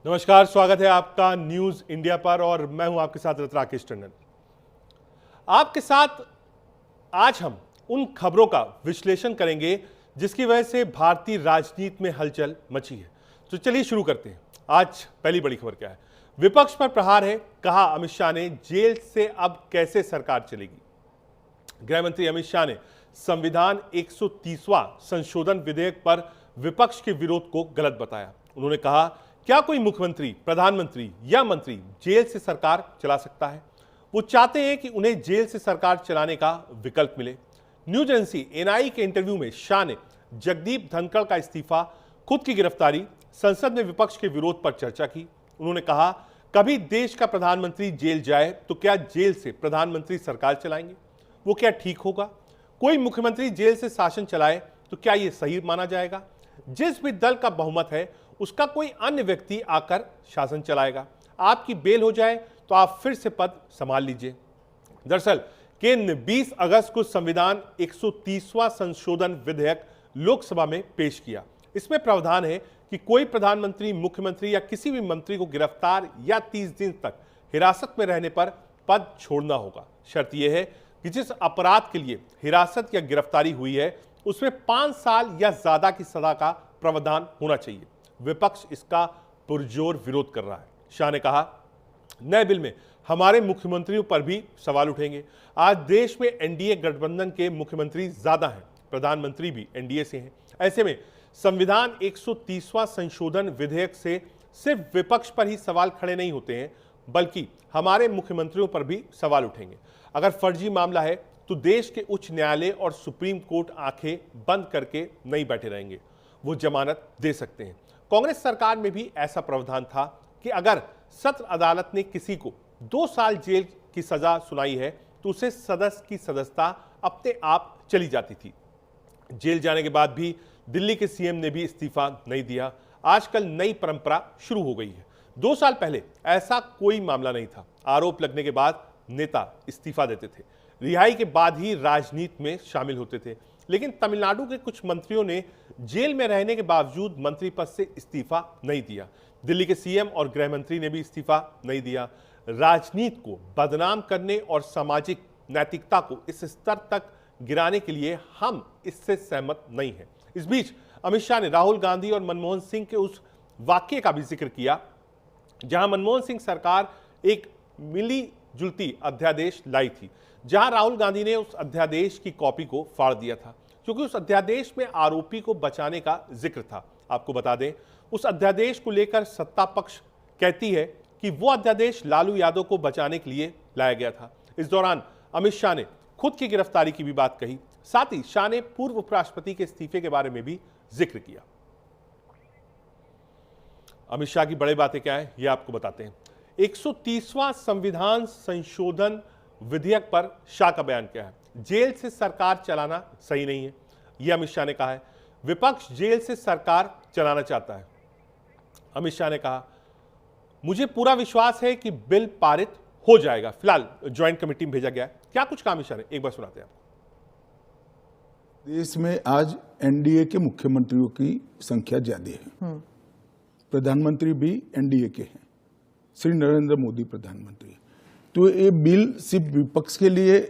नमस्कार, स्वागत है आपका न्यूज इंडिया पर और मैं हूं आपके साथ राकेश टंडन। आपके साथ आज हम उन खबरों का विश्लेषण करेंगे जिसकी वजह से भारतीय राजनीति में हलचल मची है। तो चलिए शुरू करते हैं। आज पहली बड़ी खबर क्या है? विपक्ष पर प्रहार है, कहा अमित शाह ने जेल से अब कैसे सरकार चलेगी। गृह मंत्री अमित शाह ने संविधान 130वां संशोधन विधेयक पर विपक्ष के विरोध को गलत बताया। उन्होंने कहा, क्या कोई मुख्यमंत्री, प्रधानमंत्री या मंत्री जेल से सरकार चला सकता है? वो चाहते हैं कि उन्हें जेल से सरकार चलाने का विकल्प मिले। न्यूज एजेंसी एनआई के इंटरव्यू में शाह ने जगदीप धनखड़ का इस्तीफा, खुद की गिरफ्तारी, संसद में विपक्ष के विरोध पर चर्चा की। उन्होंने कहा, कभी देश का प्रधानमंत्री जेल जाए तो क्या जेल से प्रधानमंत्री सरकार चलाएंगे? वो क्या ठीक होगा? कोई मुख्यमंत्री जेल से शासन चलाए तो क्या यह सही माना जाएगा? जिस भी दल का बहुमत है उसका कोई अन्य व्यक्ति आकर शासन चलाएगा। आपकी बेल हो जाए तो आप फिर से पद संभाल लीजिए। दरअसल केंद्र ने 20 अगस्त को संविधान 130वां संशोधन विधेयक लोकसभा में पेश किया। इसमें प्रावधान है कि कोई प्रधानमंत्री, मुख्यमंत्री या किसी भी मंत्री को गिरफ्तार या 30 दिन तक हिरासत में रहने पर पद छोड़ना होगा। शर्त यह है कि जिस अपराध के लिए हिरासत या गिरफ्तारी हुई है उसमें 5 साल या ज्यादा की सजा का प्रावधान होना चाहिए। विपक्ष इसका पुरजोर विरोध कर रहा है। शाह ने कहा, नए बिल में हमारे मुख्यमंत्रियों पर भी सवाल उठेंगे। आज देश में एनडीए गठबंधन के मुख्यमंत्री ज्यादा हैं, प्रधानमंत्री भी एनडीए से हैं। ऐसे में संविधान 130वां संशोधन विधेयक से सिर्फ विपक्ष पर ही सवाल खड़े नहीं होते हैं, बल्कि हमारे मुख्यमंत्रियों पर भी सवाल उठेंगे। अगर फर्जी मामला है तो देश के उच्च न्यायालय और सुप्रीम कोर्ट आंखें बंद करके नहीं बैठे रहेंगे, वो जमानत दे सकते हैं। कांग्रेस सरकार में भी ऐसा प्रावधान था कि अगर सत्र अदालत ने किसी को 2 साल जेल की सजा सुनाई है तो उसे सदस्य की सदस्यता अपने आप चली जाती थी। जेल जाने के बाद भी दिल्ली के सीएम ने भी इस्तीफा नहीं दिया। आजकल नई परंपरा शुरू हो गई है। 2 साल पहले ऐसा कोई मामला नहीं था। आरोप लगने के बाद नेता इस्तीफा देते थे, रिहाई के बाद ही राजनीति में शामिल होते थे। लेकिन तमिलनाडु के कुछ मंत्रियों ने जेल में रहने के बावजूद मंत्री पद से इस्तीफा नहीं दिया। दिल्ली के सीएम और गृह मंत्री ने भी इस्तीफा नहीं दिया। राजनीति को बदनाम करने और सामाजिक नैतिकता को इस स्तर तक गिराने के लिए हम इससे सहमत नहीं हैं। इस बीच अमित शाह ने राहुल गांधी और मनमोहन सिंह के उस वाक्य का भी जिक्र किया जहां मनमोहन सिंह सरकार एक मिली जुलती अध्यादेश लाई थी, जहां राहुल गांधी ने उस अध्यादेश की कॉपी को फाड़ दिया था, क्योंकि उस अध्यादेश में आरोपी को बचाने का जिक्र था। आपको बता दें, उस अध्यादेश को लेकर सत्ता पक्ष कहती है कि वो अध्यादेश लालू यादव को बचाने के लिए लाया गया था। इस दौरान अमित शाह ने खुद की गिरफ्तारी की भी बात कही। साथ ही शाह ने पूर्व उपराष्ट्रपति के इस्तीफे के बारे में भी जिक्र किया। अमित शाह की बड़ी बातें क्या है, ये आपको बताते हैं। 130वां संविधान संशोधन विधेयक पर शाह का बयान क्या है? जेल से सरकार चलाना सही नहीं है, यह अमित शाह ने कहा है। विपक्ष जेल से सरकार चलाना चाहता है। अमित शाह ने कहा, मुझे पूरा विश्वास है कि बिल पारित हो जाएगा। फिलहाल ज्वाइंट कमेटी में भेजा गया है। क्या कुछ कहा अमित शाह ने, एक बार सुनाते हैं आपको। देश में आज एनडीए के मुख्यमंत्रियों की संख्या ज्यादा है। प्रधानमंत्री भी एनडीए के हैं, श्री नरेंद्र मोदी प्रधानमंत्री। तो ये बिल सिर्फ विपक्ष के लिए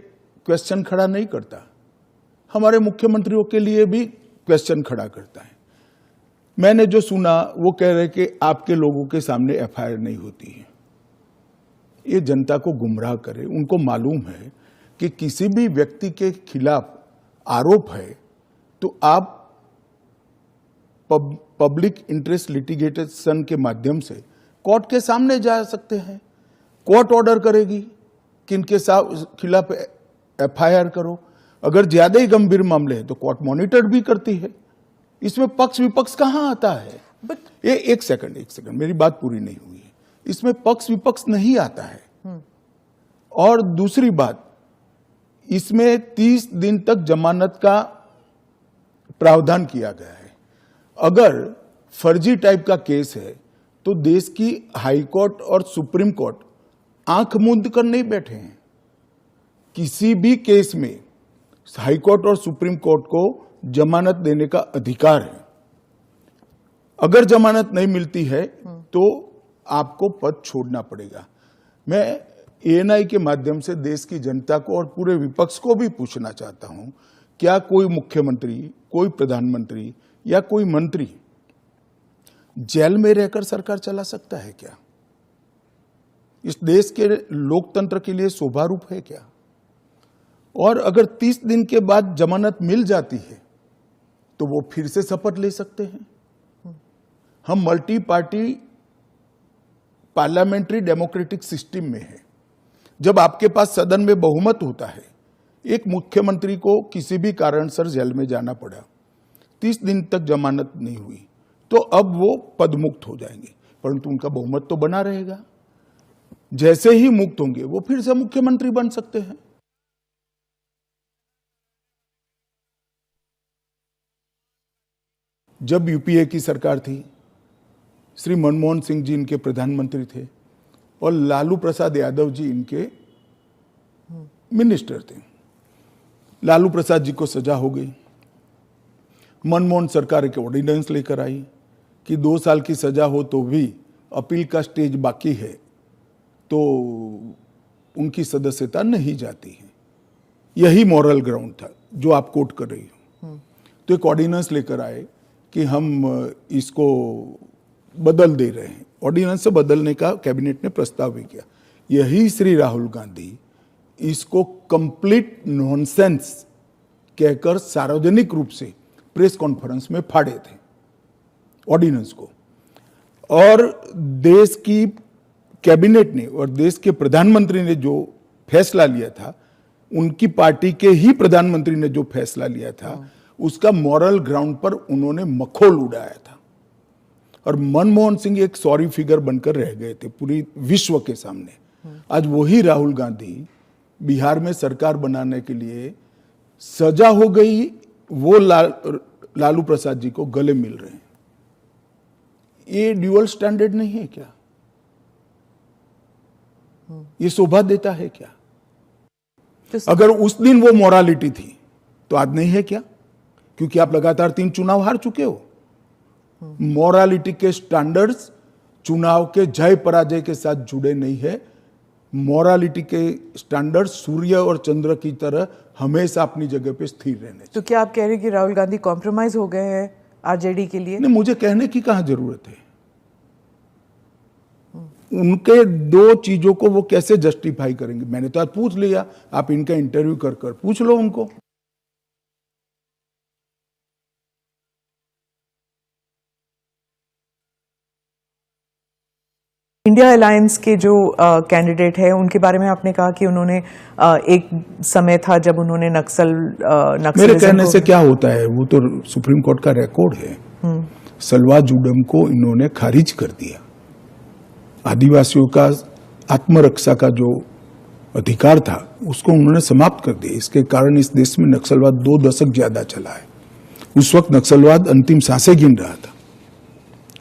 क्वेश्चन खड़ा नहीं करता, हमारे मुख्यमंत्रियों के लिए भी क्वेश्चन खड़ा करता है। मैंने जो सुना वो कह रहे कि आपके लोगों के सामने एफआईआर नहीं होती है। ये जनता को गुमराह करे। उनको मालूम है कि किसी भी व्यक्ति के खिलाफ आरोप है तो आप पब्लिक इंटरेस्ट लिटिगेशन के माध्यम से कोर्ट के सामने जा सकते हैं। कोर्ट ऑर्डर करेगी कि इनके खिलाफ एफआईआर करो। अगर ज्यादा ही गंभीर मामले हैं तो कोर्ट मॉनिटर भी करती है। इसमें पक्ष विपक्ष कहां आता है? ये एक सेकंड, मेरी बात पूरी नहीं हुई है। इसमें पक्ष विपक्ष नहीं आता है। और दूसरी बात, इसमें 30 दिन तक जमानत का प्रावधान किया गया है। अगर फर्जी टाइप का केस है तो देश की हाई कोर्ट और सुप्रीम कोर्ट आंख मूंद कर नहीं बैठे हैं। किसी भी केस में हाई कोर्ट और सुप्रीम कोर्ट को जमानत देने का अधिकार है। अगर जमानत नहीं मिलती है तो आपको पद छोड़ना पड़ेगा। मैं एएनआई के माध्यम से देश की जनता को और पूरे विपक्ष को भी पूछना चाहता हूं, क्या कोई मुख्यमंत्री, कोई प्रधानमंत्री या कोई मंत्री जेल में रहकर सरकार चला सकता है क्या? इस देश के लोकतंत्र के लिए शोभा रूप है क्या? और अगर 30 दिन के बाद जमानत मिल जाती है तो वो फिर से शपथ ले सकते हैं। हम multi party parliamentary democratic system में है। जब आपके पास सदन में बहुमत होता है, एक मुख्यमंत्री को किसी भी कारणसर जेल में जाना पड़ा, 30 दिन तक जमानत नहीं हुई, तो अब वो पदमुक्त हो जाएंगे, परंतु उनका बहुमत तो बना रहेगा। जैसे ही मुक्त होंगे वो फिर से मुख्यमंत्री बन सकते हैं। जब यूपीए की सरकार थी, श्री मनमोहन सिंह जी इनके प्रधानमंत्री थे और लालू प्रसाद यादव जी इनके मिनिस्टर थे। लालू प्रसाद जी को सजा हो गई। मनमोहन सरकार एक ऑर्डिनेंस लेकर आई कि 2 साल की सजा हो तो भी अपील का स्टेज बाकी है तो उनकी सदस्यता नहीं जाती है। यही मॉरल ग्राउंड था जो आप कोट कर रही हो। तो एक ऑर्डिनेंस लेकर आए कि हम इसको बदल दे रहे हैं। ऑर्डिनेंस से बदलने का कैबिनेट ने प्रस्ताव भी किया। यही श्री राहुल गांधी इसको कंप्लीट नॉनसेंस कहकर सार्वजनिक रूप से प्रेस कॉन्फ्रेंस में फाड़े थे ऑर्डिनेंस को। और देश की कैबिनेट ने और देश के प्रधानमंत्री ने जो फैसला लिया था, उनकी पार्टी के ही प्रधानमंत्री ने जो फैसला लिया था, उसका मॉरल ग्राउंड पर उन्होंने मखौल उड़ाया था। और मनमोहन सिंह एक सॉरी फिगर बनकर रह गए थे पूरी विश्व के सामने। आज वही राहुल गांधी बिहार में सरकार बनाने के लिए सजा हो गई, वो लालू प्रसाद जी को गले मिल रहे हैं। ये ड्यूअल स्टैंडर्ड नहीं है क्या? ये शोभा देता है क्या? अगर उस दिन वो मोरालिटी थी तो आज नहीं है क्या? क्योंकि आप लगातार 3 चुनाव हार चुके हो। मोरालिटी के स्टैंडर्ड्स चुनाव के जय पराजय के साथ जुड़े नहीं है। मोरालिटी के स्टैंडर्ड सूर्य और चंद्र की तरह हमेशा अपनी जगह पे स्थिर रहने। तो क्या आप कह रहे हैं कि राहुल गांधी कॉम्प्रोमाइज हो गए हैं आरजेडी के लिए? नहीं, मुझे कहने की कहां जरूरत है। उनके 2 चीजों को वो कैसे जस्टिफाई करेंगे? मैंने तो आज पूछ लिया, आप इनका इंटरव्यू कर पूछ लो उनको। इंडिया अलायंस के जो कैंडिडेट है उनके बारे में आपने कहा कि उन्होंने एक समय था जब उन्होंने मेरे कहने से क्या होता है, वो तो सुप्रीम कोर्ट का रिकॉर्ड है। सलवा जुडम को इन्होंने खारिज कर दिया। आदिवासियों का आत्मरक्षा का जो अधिकार था उसको उन्होंने समाप्त कर दिया। इसके कारण इस देश में नक्सलवाद 2 दशक ज्यादा चला है। उस वक्त नक्सलवाद अंतिम सांसें गिन रहा था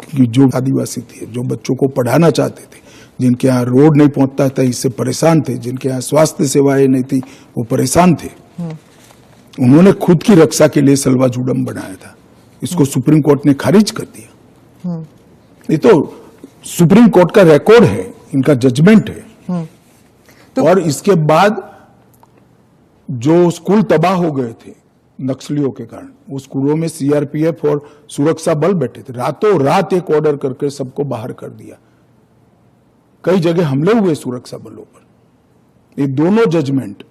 कि जो आदिवासी थे, जो बच्चों को पढ़ाना चाहते थे, जिनके यहाँ रोड नहीं पहुंचता था, इससे परेशान थे, जिनके यहाँ स्वास्थ्य सेवाएं नहीं थी, वो परेशान थे। उन्होंने खुद की रक्षा के लिए सलवा जुडम बनाया था। इसको सुप्रीम कोर्ट ने खारिज कर दिया। ये तो सुप्रीम कोर्ट का रिकॉर्ड है, इनका जजमेंट है। और इसके बाद जो स्कूल तबाह हो गए थे नक्सलियों के कारण, उस स्कूलों में सीआरपीएफ और सुरक्षा बल बैठे थे। रातों रात एक ऑर्डर करके सबको बाहर कर दिया। कई जगह हमले हुए सुरक्षा बलों पर। ये दोनों जजमेंट,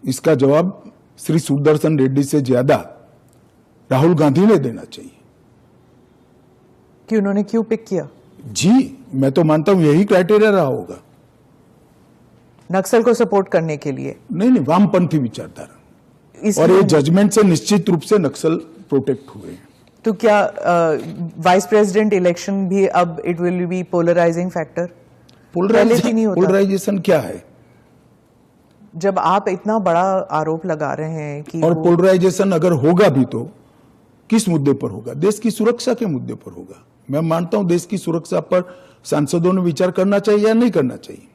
इसका जवाब श्री सुदर्शन रेड्डी से ज्यादा राहुल गांधी ने देना चाहिए कि उन्होंने क्यों पिक किया। जी, मैं तो मानता हूं यही क्राइटेरिया रहा होगा। नक्सल को सपोर्ट करने के लिए? नहीं, वामपंथी विचारधारा। और ये जजमेंट से निश्चित रूप से नक्सल प्रोटेक्ट हुए हैं। तो क्या वाइस प्रेसिडेंट इलेक्शन भी अब it will be polarising factor? Polarisation क्या है? जब आप इतना बड़ा आरोप लगा रहे हैं कि और पोलराइजेशन अगर होगा भी तो किस मुद्दे पर होगा? देश की सुरक्षा के मुद्दे पर होगा। मैं मानता हूं देश की सुरक्षा पर सांसदों ने विचार करना चाहिए या नहीं करना चाहिए।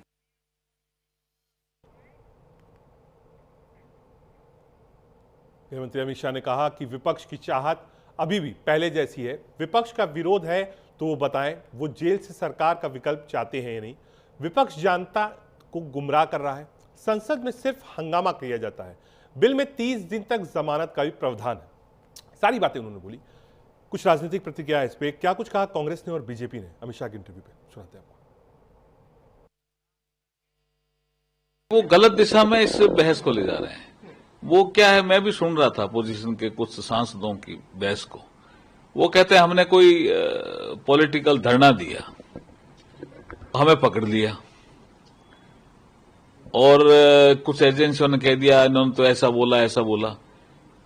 गृहमंत्री अमित शाह ने कहा कि विपक्ष की चाहत अभी भी पहले जैसी है? विपक्ष का विरोध है तो वो बताएं, वो जेल से सरकार का विकल्प चाहते हैं या नहीं? विपक्ष जनता को गुमराह कर रहा है। संसद में सिर्फ हंगामा किया जाता है। बिल में 30 दिन तक जमानत का भी प्रावधान है। सारी बातें उन्होंने बोली। कुछ राजनीतिक प्रतिक्रिया है इस पे, क्या कुछ कहा कांग्रेस ने और बीजेपी ने अमित शाह के इंटरव्यू पे, सुनाते हैं आपको। वो गलत दिशा में इस बहस को ले जा रहे हैं। वो क्या है, मैं भी सुन रहा था अपोजिशन के कुछ सांसदों की बहस को। वो कहते हैं हमने कोई पॉलिटिकल धरना दिया, हमें पकड़ लिया, और कुछ एजेंसियों ने कह दिया इन्होंने तो ऐसा बोला।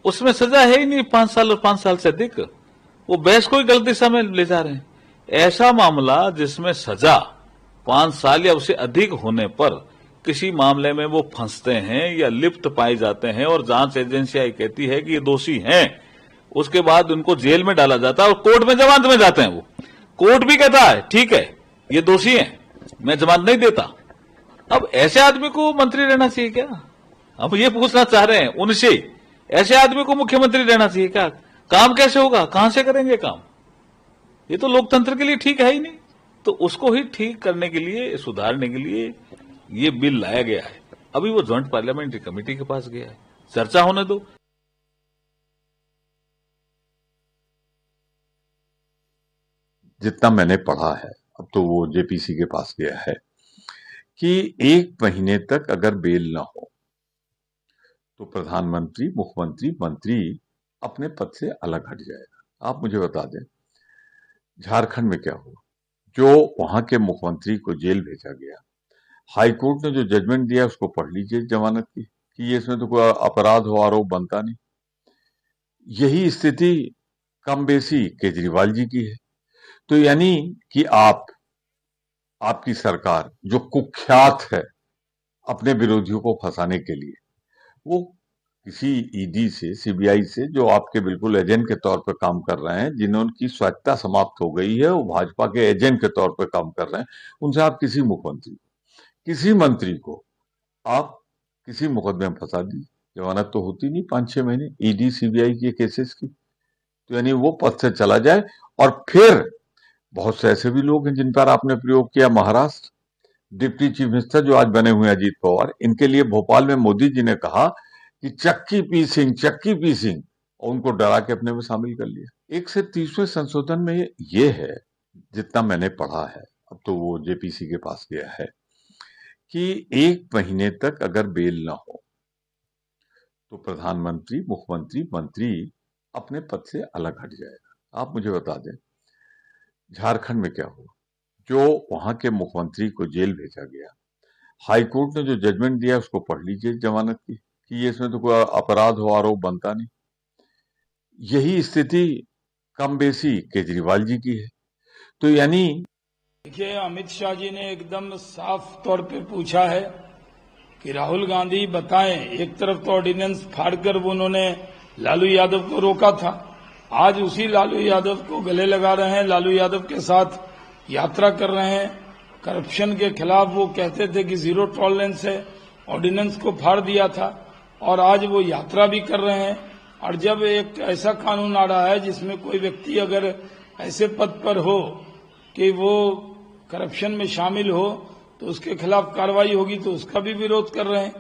उसमें सजा है ही नहीं 5 साल और 5 साल से अधिक। वो बहस को ही गलत दिशा में ले जा रहे हैं। ऐसा मामला जिसमें सजा 5 साल या उससे अधिक होने पर किसी मामले में वो फंसते हैं या लिप्त पाए जाते हैं और जांच एजेंसियां कहती है कि ये दोषी हैं, उसके बाद उनको जेल में डाला जाता है और कोर्ट में जमानत में जाते हैं। वो कोर्ट भी कहता है ठीक है ये दोषी हैं, मैं जमानत नहीं देता। अब ऐसे आदमी को मंत्री रहना चाहिए क्या? हम ये पूछना चाह रहे हैं उनसे, ऐसे आदमी को मुख्यमंत्री रहना चाहिए क्या? काम कैसे होगा, कहां से करेंगे काम? ये तो लोकतंत्र के लिए ठीक है ही नहीं। तो उसको ही ठीक करने के लिए, सुधारने के लिए ये बिल लाया गया है। अभी वो ज्वाइंट पार्लियामेंट्री कमेटी के पास गया है, चर्चा होने दो। जितना मैंने पढ़ा है, अब तो वो जेपीसी के पास गया है, कि 1 महीने तक अगर बेल ना हो तो प्रधानमंत्री, मुख्यमंत्री, मंत्री अपने पद से अलग हट जाएगा। आप मुझे बता दें झारखंड में क्या हुआ? जो वहां के मुख्यमंत्री को जेल भेजा गया, हाईकोर्ट ने जो जजमेंट दिया उसको पढ़ लीजिए जमानत की, कि ये इसमें तो कोई अपराध हो, आरोप बनता नहीं। यही स्थिति कम बेसी केजरीवाल जी की है। तो यानी कि आपकी सरकार जो कुख्यात है अपने विरोधियों को फंसाने के लिए, वो किसी ईडी से, सीबीआई से, जो आपके बिल्कुल एजेंट के तौर पर काम कर रहे हैं, जिन्होंने स्वायत्तता समाप्त हो गई है, वो भाजपा के एजेंट के तौर पर काम कर रहे हैं, उनसे आप किसी मुख्यमंत्री, किसी मंत्री को आप किसी मुकदमे में फंसा दी, जमानत तो होती नहीं 5-6 महीने ईडी सीबीआई के केसेस की। तो यानी वो पद से चला जाए। और फिर बहुत से ऐसे भी लोग हैं जिन पर आपने प्रयोग किया, महाराष्ट्र डिप्टी चीफ मिनिस्टर जो आज बने हुए अजीत पवार, इनके लिए भोपाल में मोदी जी ने कहा कि चक्की पीसिंग, और उनको डरा के अपने में शामिल कर लिया। 1 से 30वें संशोधन में ये है, जितना मैंने पढ़ा है, अब तो वो जेपीसी के पास गया है, कि 1 महीने तक अगर बेल ना हो तो प्रधानमंत्री, मुख्यमंत्री, मंत्री अपने पद से अलग हट जाएगा। आप मुझे बता दें झारखंड में क्या हुआ? जो वहां के मुख्यमंत्री को जेल भेजा गया, हाईकोर्ट ने जो जजमेंट दिया उसको पढ़ लीजिए जमानत की, कि ये इसमें तो कोई अपराध हो, आरोप बनता नहीं। यही स्थिति कम बेसी केजरीवाल जी की है। तो यानी देखिए, अमित शाह जी ने एकदम साफ तौर पे पूछा है कि राहुल गांधी बताएं, एक तरफ तो ऑर्डिनेंस फाड़कर वो उन्होंने लालू यादव को रोका था, आज उसी लालू यादव को गले लगा रहे हैं, लालू यादव के साथ यात्रा कर रहे हैं। करप्शन के खिलाफ वो कहते थे कि 0 टॉलरेंस है, ऑर्डिनेंस को फाड़ दिया था, और आज वो यात्रा भी कर रहे हैं। और जब एक ऐसा कानून आ रहा है जिसमें कोई व्यक्ति अगर ऐसे पद पर हो कि वो करप्शन में शामिल हो तो उसके खिलाफ कार्रवाई होगी, तो उसका भी विरोध कर रहे हैं।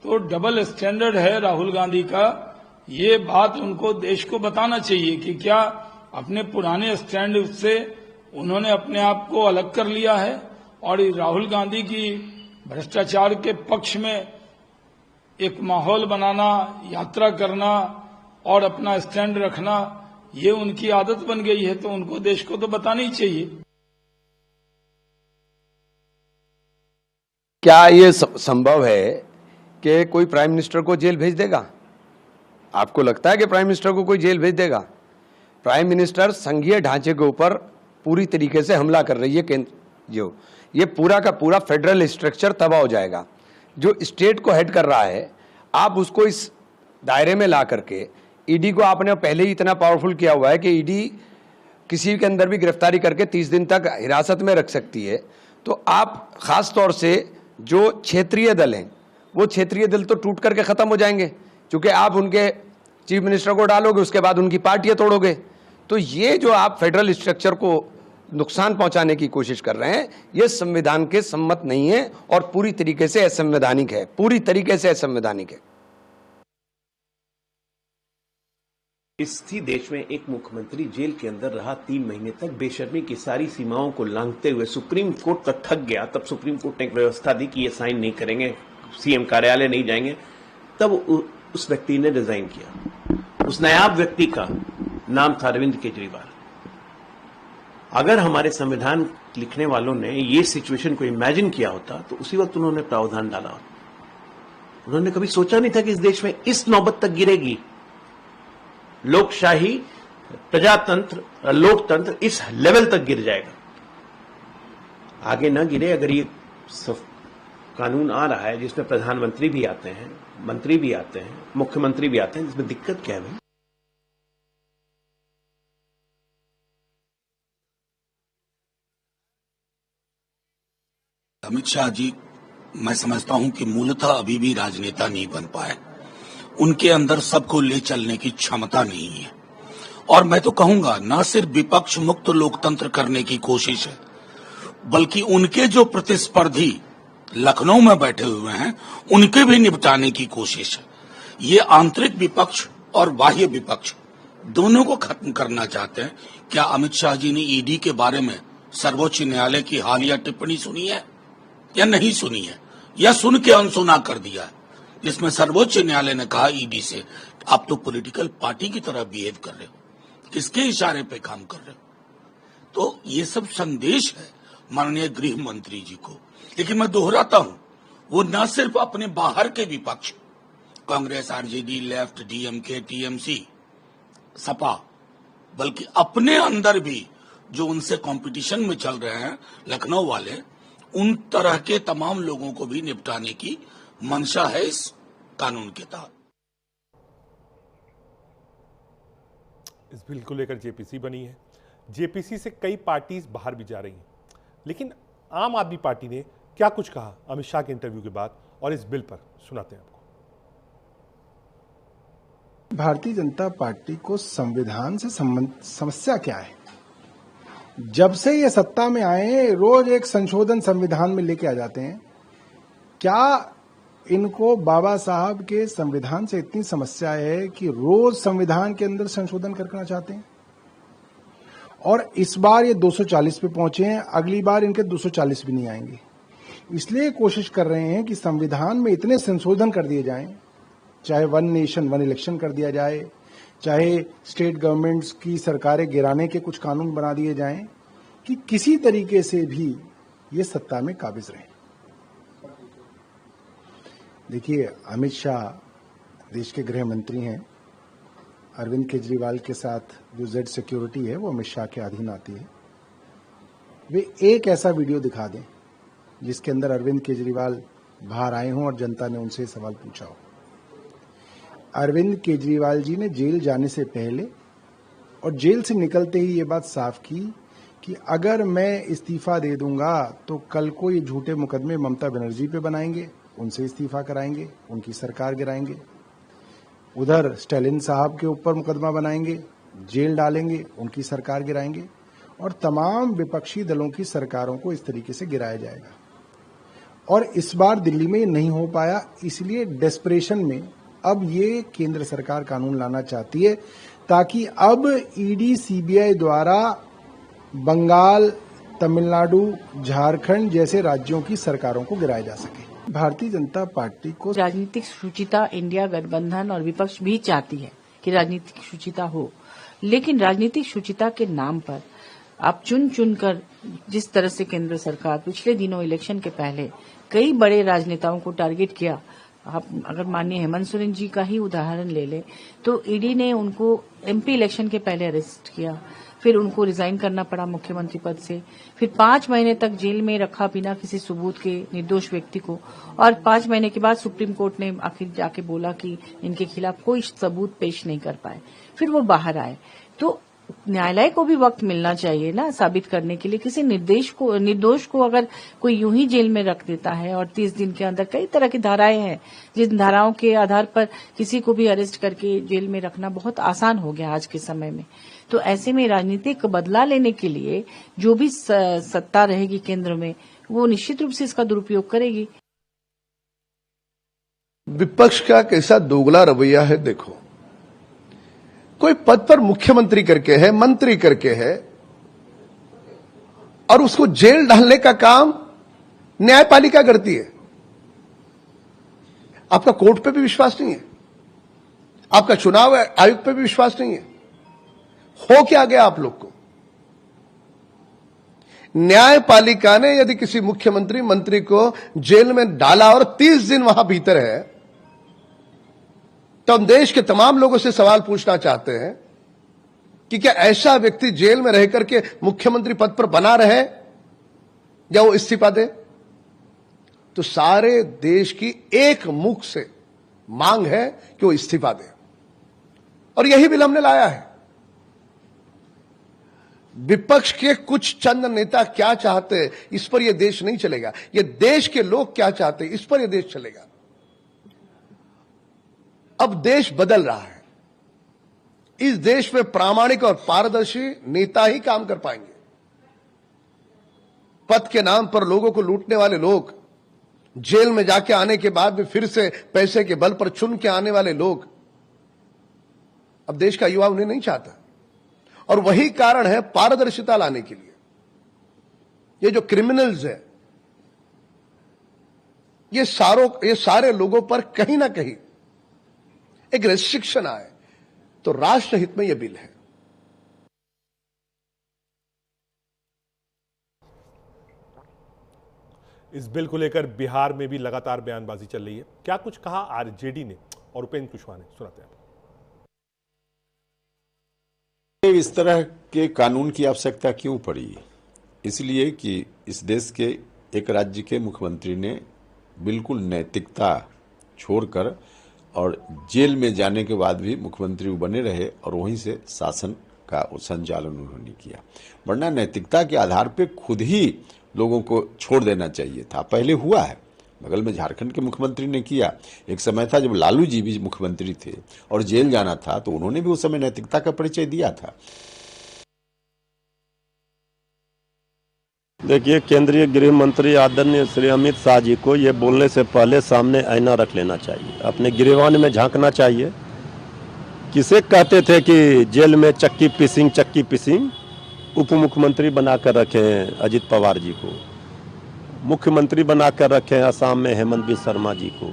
तो डबल स्टैंडर्ड है राहुल गांधी का। ये बात उनको देश को बताना चाहिए कि क्या अपने पुराने स्टैंड से उन्होंने अपने आप को अलग कर लिया है, और राहुल गांधी की भ्रष्टाचार के पक्ष में एक माहौल बनाना, यात्रा करना और अपना स्टैंड रखना, ये उनकी आदत बन गई है। तो उनको देश को तो बताना ही चाहिए। क्या ये संभव है कि कोई प्राइम मिनिस्टर को जेल भेज देगा? आपको लगता है कि प्राइम मिनिस्टर को कोई जेल भेज देगा? प्राइम मिनिस्टर संघीय ढांचे के ऊपर पूरी तरीके से हमला कर रही है केंद्र, जो ये पूरा का पूरा फेडरल स्ट्रक्चर तबाह हो जाएगा। जो स्टेट को हेड कर रहा है, आप उसको इस दायरे में ला करके, ईडी को आपने पहले ही इतना पावरफुल किया हुआ है कि ईडी किसी के अंदर भी गिरफ्तारी करके 30 दिन तक हिरासत में रख सकती है। तो आप खास तौर से जो क्षेत्रीय दल हैं, वो क्षेत्रीय दल तो टूट करके खत्म हो जाएंगे, क्योंकि आप उनके चीफ मिनिस्टर को डालोगे, उसके बाद उनकी पार्टियां तोड़ोगे। तो ये जो आप फेडरल स्ट्रक्चर को नुकसान पहुंचाने की कोशिश कर रहे हैं, ये संविधान के सम्मत नहीं है और पूरी तरीके से असंवैधानिक है, पूरी तरीके से असंवैधानिक है। इसी देश में एक मुख्यमंत्री जेल के अंदर रहा 3 महीने तक, बेशर्मी की सारी सीमाओं को लांघते हुए सुप्रीम कोर्ट तक थक गया। तब सुप्रीम कोर्ट ने एक व्यवस्था दी कि ये साइन नहीं करेंगे, सीएम कार्यालय नहीं जाएंगे। तब उस व्यक्ति ने रिजाइन किया। उस नायाब व्यक्ति का नाम था अरविंद केजरीवाल। अगर हमारे संविधान लिखने वालों ने ये सिचुएशन को इमेजिन किया होता तो उसी वक्त उन्होंने प्रावधान डाला होता। उन्होंने कभी सोचा नहीं था कि इस देश में इस नौबत तक गिरेगी। लोकशाही, प्रजातंत्र, लोकतंत्र इस लेवल तक गिर जाएगा। आगे न गिरे। अगर ये कानून आ रहा है जिसमें प्रधानमंत्री भी आते हैं, मंत्री भी आते हैं, मुख्यमंत्री भी आते हैं, इसमें दिक्कत क्या है भाई? अमित शाह जी, मैं समझता हूं कि मूलतः अभी भी राजनेता नहीं बन पाए। उनके अंदर सबको ले चलने की क्षमता नहीं है। और मैं तो कहूंगा, न सिर्फ विपक्ष मुक्त लोकतंत्र करने की कोशिश है, बल्कि उनके जो प्रतिस्पर्धी लखनऊ में बैठे हुए हैं, उनके भी निपटाने की कोशिश है। ये आंतरिक विपक्ष और बाह्य विपक्ष दोनों को खत्म करना चाहते हैं। क्या अमित शाह जी ने ईडी के बारे में सर्वोच्च न्यायालय की हालिया टिप्पणी सुनी है या नहीं सुनी है, या सुन के अनसुना कर दिया है, जिसमें सर्वोच्च न्यायालय ने कहा ईडी से, आप तो पॉलिटिकल पार्टी की तरह बिहेव कर रहे हो, किसके इशारे पे काम कर रहे हो? तो ये सब संदेश है माननीय गृह मंत्री जी को। लेकिन मैं दोहराता हूं, वो न सिर्फ अपने बाहर के विपक्ष Congress, RJD, left, DMK, TMC, Sapa, बल्कि अपने अंदर भी जो उनसे कंपटीशन में चल रहे हैं लखनऊ वाले, उन तरह के तमाम लोगों को भी निपटाने की मंशा है इस कानून के तहत। इस बिल को लेकर जेपीसी बनी है। जेपीसी से कई पार्टीज बाहर भी जा रही हैं, लेकिन आम आदमी पार्टी ने क्या कुछ कहा अमित शाह के इंटरव्यू के बाद, और इस बिल पर सुनाते हैं आपको। भारतीय जनता पार्टी को संविधान से समस्या क्या है? जब से ये सत्ता में आए, रोज एक संशोधन संविधान में लेके आ जाते हैं। क्या इनको बाबा साहब के संविधान से इतनी समस्या है कि रोज संविधान के अंदर संशोधन करना चाहते हैं? और इस बार ये 240 पे पहुंचे हैं, अगली बार इनके 240 भी नहीं आएंगे। इसलिए कोशिश कर रहे हैं कि संविधान में इतने संशोधन कर दिए जाएं, चाहे 1 नेशन 1 इलेक्शन कर दिया जाए, चाहे स्टेट गवर्नमेंट्स की सरकारें गिराने के कुछ कानून बना दिए जाएं, कि किसी तरीके से भी ये सत्ता में काबिज रहें। देखिए, अमित शाह देश के गृह मंत्री हैं। अरविंद केजरीवाल के साथ जो जेड सिक्योरिटी है वो अमित शाह के अधीन आती है। वे एक ऐसा वीडियो दिखा दें जिसके अंदर अरविंद केजरीवाल बाहर आए हों और जनता ने उनसे सवाल पूछा हो। अरविंद केजरीवाल जी ने जेल जाने से पहले और जेल से निकलते ही ये बात साफ की कि अगर मैं इस्तीफा दे दूंगा तो कल को ये झूठे मुकदमे ममता बनर्जी पे बनाएंगे, उनसे इस्तीफा कराएंगे, उनकी सरकार गिराएंगे। उधर स्टालिन साहब के ऊपर मुकदमा बनाएंगे, जेल डालेंगे, उनकी सरकार गिराएंगे, और तमाम विपक्षी दलों की सरकारों को इस तरीके से गिराया जाएगा। और इस बार दिल्ली में ये नहीं हो पाया, इसलिए डेस्परेशन में अब ये केंद्र सरकार कानून लाना चाहती है ताकि अब ईडी सीबीआई द्वारा बंगाल, तमिलनाडु, झारखंड जैसे राज्यों की सरकारों को गिराया जा सके। भारतीय जनता पार्टी को राजनीतिक शुचिता इंडिया गठबंधन और विपक्ष भी चाहती है कि राजनीतिक शुचिता हो, लेकिन राजनीतिक शुचिता के नाम पर आप चुन चुनकर जिस तरह से केंद्र सरकार पिछले दिनों इलेक्शन के पहले कई बड़े राजनेताओं को टारगेट किया। आप अगर माननीय हेमंत सोरेन जी का ही उदाहरण ले लें तो ईडी ने उनको एमपी इलेक्शन के पहले अरेस्ट किया, फिर उनको रिजाइन करना पड़ा मुख्यमंत्री पद से, फिर 5 महीने तक जेल में रखा बिना किसी सबूत के निर्दोष व्यक्ति को, और 5 महीने के बाद सुप्रीम कोर्ट ने आखिर जाके बोला कि इनके खिलाफ कोई सबूत पेश नहीं कर पाए, फिर वो बाहर आए। तो न्यायालय को भी वक्त मिलना चाहिए ना साबित करने के लिए। किसी निर्दोष को अगर कोई यूं ही जेल में रख देता है और 30 दिन के अंदर, कई तरह की धाराएं हैं जिन धाराओं के आधार पर किसी को भी अरेस्ट करके जेल में रखना बहुत आसान हो गया आज के समय में। तो ऐसे में राजनीतिक बदला लेने के लिए जो भी सत्ता रहेगी केंद्र में, वो निश्चित रूप से इसका दुरुपयोग करेगी। विपक्ष का कैसा दोगला रवैया है देखो। कोई पद पर मुख्यमंत्री करके है, मंत्री करके है, और उसको जेल डालने का काम न्यायपालिका करती है। आपका कोर्ट पे भी विश्वास नहीं है, आपका चुनाव आयोग पे भी विश्वास नहीं है। हो क्या गया आप लोग को? न्यायपालिका ने यदि किसी मुख्यमंत्री मंत्री को जेल में डाला और 30 दिन वहां भीतर है, तो हम देश के तमाम लोगों से सवाल पूछना चाहते हैं कि क्या ऐसा व्यक्ति जेल में रह करके मुख्यमंत्री पद पर बना रहे या वो इस्तीफा दे? तो सारे देश की एक मुख से मांग है कि वो इस्तीफा दे, और यही बिल हमने लाया है। विपक्ष के कुछ चंद नेता क्या चाहते हैं, इस पर यह देश नहीं चलेगा। यह देश के लोग क्या चाहते हैं, इस पर यह देश चलेगा। अब देश बदल रहा है। इस देश में प्रामाणिक और पारदर्शी नेता ही काम कर पाएंगे। पद के नाम पर लोगों को लूटने वाले लोग, जेल में जाके आने के बाद भी फिर से पैसे के बल पर चुन के आने वाले लोग, अब देश का युवा उन्हें नहीं चाहता। और वही कारण है पारदर्शिता लाने के लिए। ये जो क्रिमिनल्स है, ये सारे लोगों पर कहीं ना कहीं एक रेस्ट्रिक्शन आए, तो राष्ट्रहित में यह बिल है। इस बिल को लेकर बिहार में भी लगातार बयानबाजी चल रही है। क्या कुछ कहा आरजेडी ने और उपेंद्र कुशवाहा ने, सुनाते हैं। इस तरह के कानून की आवश्यकता क्यों पड़ी? इसलिए कि इस देश के एक राज्य के मुख्यमंत्री ने बिल्कुल नैतिकता छोड़कर और जेल में जाने के बाद भी मुख्यमंत्री बने रहे और वहीं से शासन का संचालन उन्होंने किया। वरना नैतिकता के आधार पे खुद ही लोगों को छोड़ देना चाहिए था। पहले हुआ है, बगल में झारखंड के मुख्यमंत्री ने किया। एक समय था जब लालू जी भी मुख्यमंत्री थे और जेल जाना था, तो उन्होंने भी उस समय नैतिकता का परिचय दिया था। देखिए, केंद्रीय गृह मंत्री आदरणीय श्री अमित शाह जी को ये बोलने से पहले सामने आईना रख लेना चाहिए, अपने गिरेबान में झांकना चाहिए। किसे कहते थे कि जेल में चक्की पिसिंग उप मुख्यमंत्री बनाकर रखे हैं अजित पवार जी को, मुख्यमंत्री बनाकर रखे हैं असम में हेमंत बिस्वा शर्मा जी को।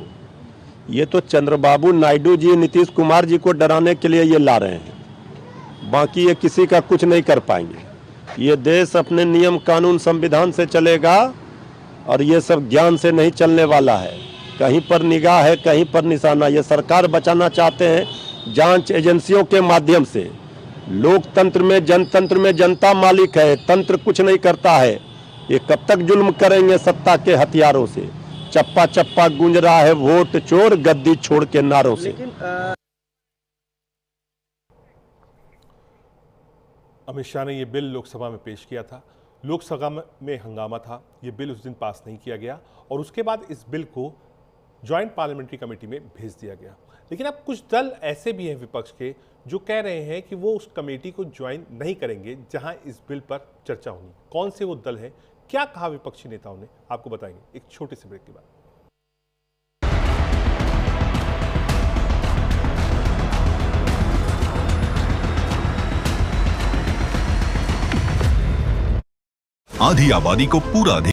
ये तो चंद्रबाबू नायडू जी, नीतीश कुमार जी को डराने के लिए ये ला रहे हैं। बाकी ये किसी का कुछ नहीं कर पाएंगे। ये देश अपने नियम कानून संविधान से चलेगा और ये सब ज्ञान से नहीं चलने वाला है। कहीं पर निगाह है, कहीं पर निशाना। ये सरकार बचाना चाहते हैं जांच एजेंसियों के माध्यम से। लोकतंत्र में, जनतंत्र में जनता मालिक है, तंत्र कुछ नहीं करता है। ये कब तक जुल्म करेंगे सत्ता के हथियारों से? चप्पा चप्पा गूंज रहा है वोट चोर गद्दी छोड़ के नारों से। अमित शाह ने यह बिल लोकसभा में पेश किया था। लोकसभा में हंगामा था। यह बिल उस दिन पास नहीं किया गया और उसके बाद इस बिल को ज्वाइंट पार्लियामेंट्री कमेटी में भेज दिया गया। लेकिन अब कुछ दल ऐसे भी हैं विपक्ष के जो कह रहे हैं कि वो उस कमेटी को ज्वाइन नहीं करेंगे जहां इस बिल पर चर्चा होगी। कौन से वो दल हैं, क्या कहा विपक्षी नेताओं ने, आपको बताएंगे एक छोटे से ब्रेक के बाद। आधी आबादी को पूरा